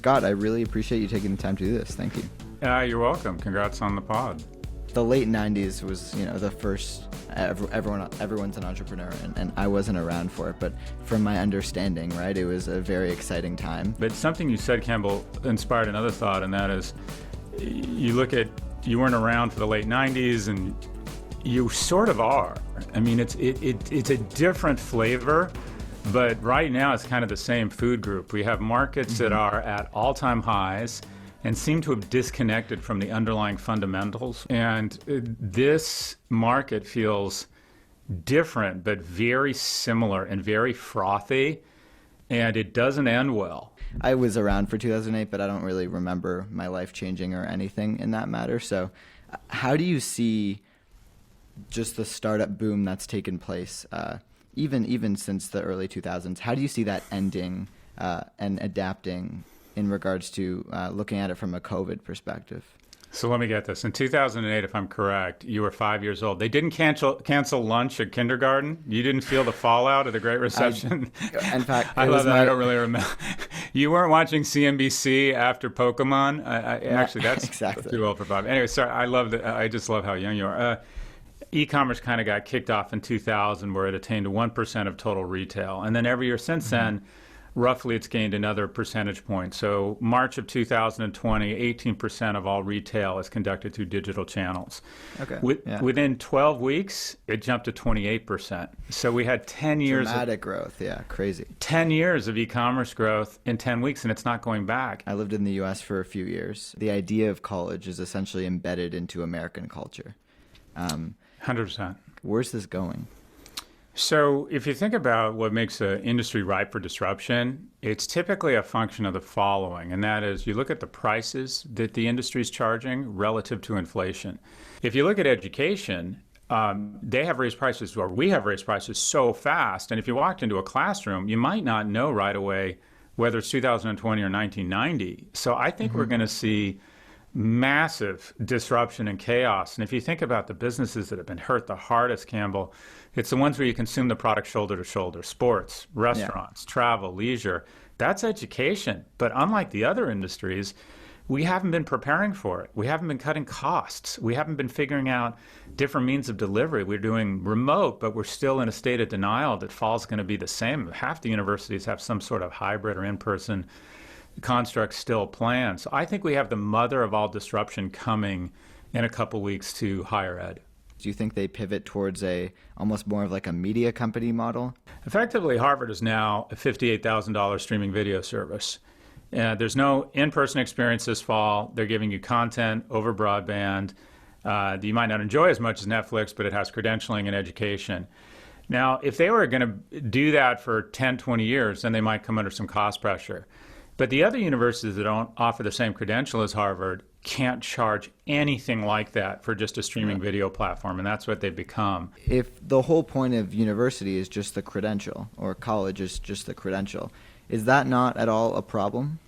Scott, I really appreciate you taking the time to do this. Thank you. You're welcome. Congrats on the pod. The late 90s was, the first, everyone's an entrepreneur, and I wasn't around for it, but from my understanding, right, it was a very exciting time. But something you said, Campbell, inspired another thought, and that is, you weren't around for the late 90s, and you sort of are. I mean, it's a different flavor, but right now it's kind of the same food group. We have markets that are at all-time highs and seem to have disconnected from the underlying fundamentals. And this market feels different, but very similar and very frothy, and it doesn't end well. I was around for 2008, but I don't really remember my life changing or anything in that matter. So how do you see just the startup boom that's taken place, even since the early 2000s? How do you see that ending and adapting in regards to looking at it from a COVID perspective? So let me get this. In 2008, if I'm correct, you were 5 years old. They didn't cancel lunch at kindergarten? You didn't feel the fallout of the Great Recession? In fact, I love that. I don't really remember. You weren't watching CNBC after Pokemon? Actually, that's exactly too old for Bob. Anyway, sorry. I just love how young you are. E-commerce kind of got kicked off in 2000, where it attained 1% of total retail. And then every year since then, roughly it's gained another percentage point. So March of 2020, 18% of all retail is conducted through digital channels. Okay. Within 12 weeks, it jumped to 28%. So we had 10 years dramatic growth. Yeah, crazy. 10 years of e-commerce growth in 10 weeks, and it's not going back. I lived in the U.S. for a few years. The idea of college is essentially embedded into American culture. 100%. Where's this going? So if you think about what makes an industry ripe for disruption, it's typically a function of the following, and that is you look at the prices that the industry is charging relative to inflation. If you look at education, they have raised prices, or we have raised prices so fast, and if you walked into a classroom, you might not know right away whether it's 2020 or 1990. So I think we're going to see massive disruption and chaos. And if you think about the businesses that have been hurt the hardest, Campbell, it's the ones where you consume the product shoulder to shoulder: sports, restaurants, travel, leisure. That's education. But unlike the other industries, we haven't been preparing for it. We haven't been cutting costs. We haven't been figuring out different means of delivery. We're doing remote, but we're still in a state of denial that fall's going to be the same. Half the universities have some sort of hybrid or in-person construct still planned. So I think we have the mother of all disruption coming in a couple weeks to higher ed. Do you think they pivot towards almost more of like a media company model? Effectively, Harvard is now a $58,000 streaming video service. There's no in-person experience this fall. They're giving you content over broadband that you might not enjoy as much as Netflix, but it has credentialing and education. Now, if they were going to do that for 10, 20 years, then they might come under some cost pressure. But the other universities that don't offer the same credential as Harvard can't charge anything like that for just a streaming video platform, and that's what they've become. If the whole point of university is just the credential, or college is just the credential, is that not at all a problem?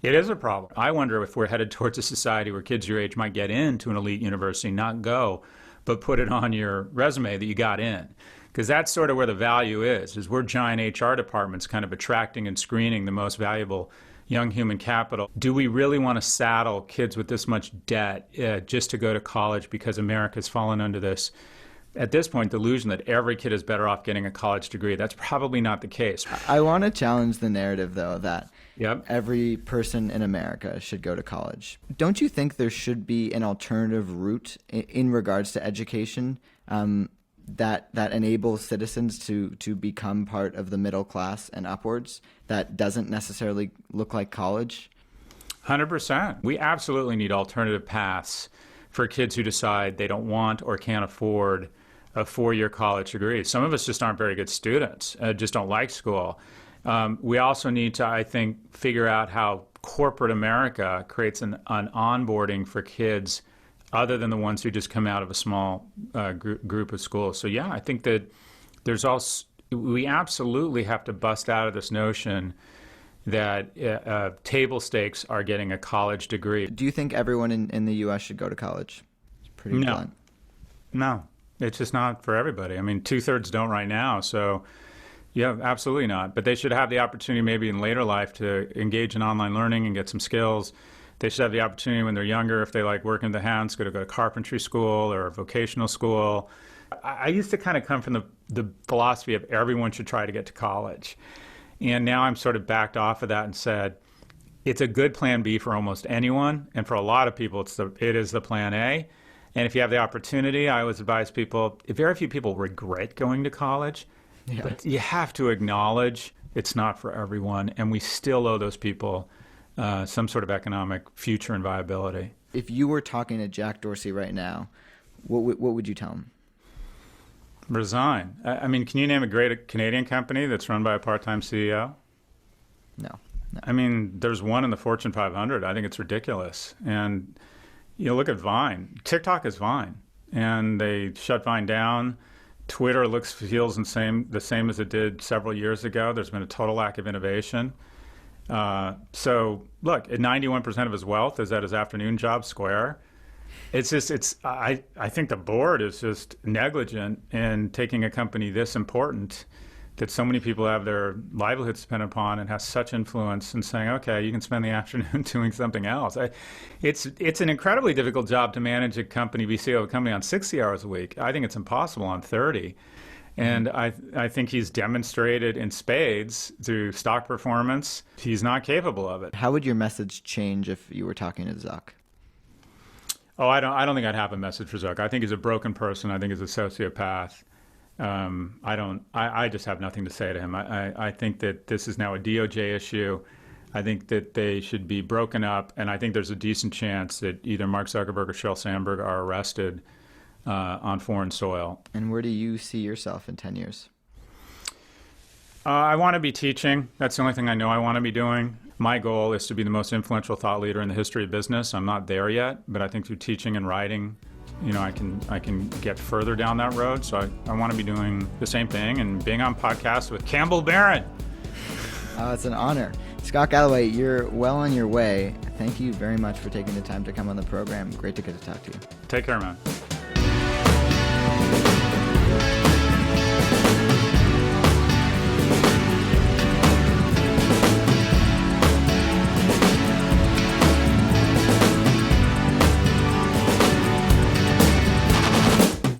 It is a problem. I wonder if we're headed towards a society where kids your age might get into an elite university, not go, but put it on your resume that you got in. Because that's sort of where the value is we're giant HR departments kind of attracting and screening the most valuable young human capital. Do we really want to saddle kids with this much debt just to go to college because America's fallen under this, at this point, delusion that every kid is better off getting a college degree? That's probably not the case. I want to challenge the narrative, though, that every person in America should go to college. Don't you think there should be an alternative route in regards to education that enables citizens to become part of the middle class and upwards that doesn't necessarily look like college? 100%. We absolutely need alternative paths for kids who decide they don't want or can't afford a four-year college degree. Some of us just aren't very good students, just don't like school. We also need to, I think, figure out how corporate America creates an onboarding for kids other than the ones who just come out of a small group of schools. So yeah, I think that we absolutely have to bust out of this notion that table stakes are getting a college degree. Do you think everyone in the U.S. should go to college? It's pretty blunt. No, it's just not for everybody. I mean, 2/3 don't right now. So Yeah, absolutely not. But they should have the opportunity maybe in later life to engage in online learning and get some skills. They should have the opportunity when they're younger, if they like working with the hands, go to carpentry school or vocational school. I used to kind of come from the philosophy of everyone should try to get to college. And now I'm sort of backed off of that and said, it's a good plan B for almost anyone. And for a lot of people, it is the plan A. And if you have the opportunity, I always advise people, very few people regret going to college. Yeah. But you have to acknowledge it's not for everyone, and we still owe those people some sort of economic future and viability. If you were talking to Jack Dorsey right now, what would you tell him? Resign. I mean, can you name a great Canadian company that's run by a part-time CEO? No. I mean, there's one in the Fortune 500. I think it's ridiculous. And look at Vine. TikTok is Vine, and they shut Vine down. Twitter feels the same as it did several years ago. There's been a total lack of innovation. So look, at 91% of his wealth is at his afternoon job, Square. I think the board is just negligent in taking a company this important that so many people have their livelihoods dependent upon and has such influence, and saying, okay, you can spend the afternoon doing something else. It's an incredibly difficult job to manage a company, be CEO of a company on 60 hours a week. I think it's impossible on 30. And I think he's demonstrated in spades through stock performance, he's not capable of it. How would your message change if you were talking to Zuck? Oh, I don't think I'd have a message for Zuck. I think he's a broken person. I think he's a sociopath. I just have nothing to say to him. I think that this is now a DOJ issue. I think that they should be broken up, and I think there's a decent chance that either Mark Zuckerberg or Sheryl Sandberg are arrested on foreign soil. And where do you see yourself in 10 years? I want to be teaching. That's the only thing I know I want to be doing. My goal is to be the most influential thought leader in the history of business. I'm not there yet, but I think through teaching and writing, I can get further down that road. So I want to be doing the same thing and being on podcasts with Campbell Barron. It's an honor. Scott Galloway, you're well on your way. Thank you very much for taking the time to come on the program. Great to get to talk to you. Take care, man.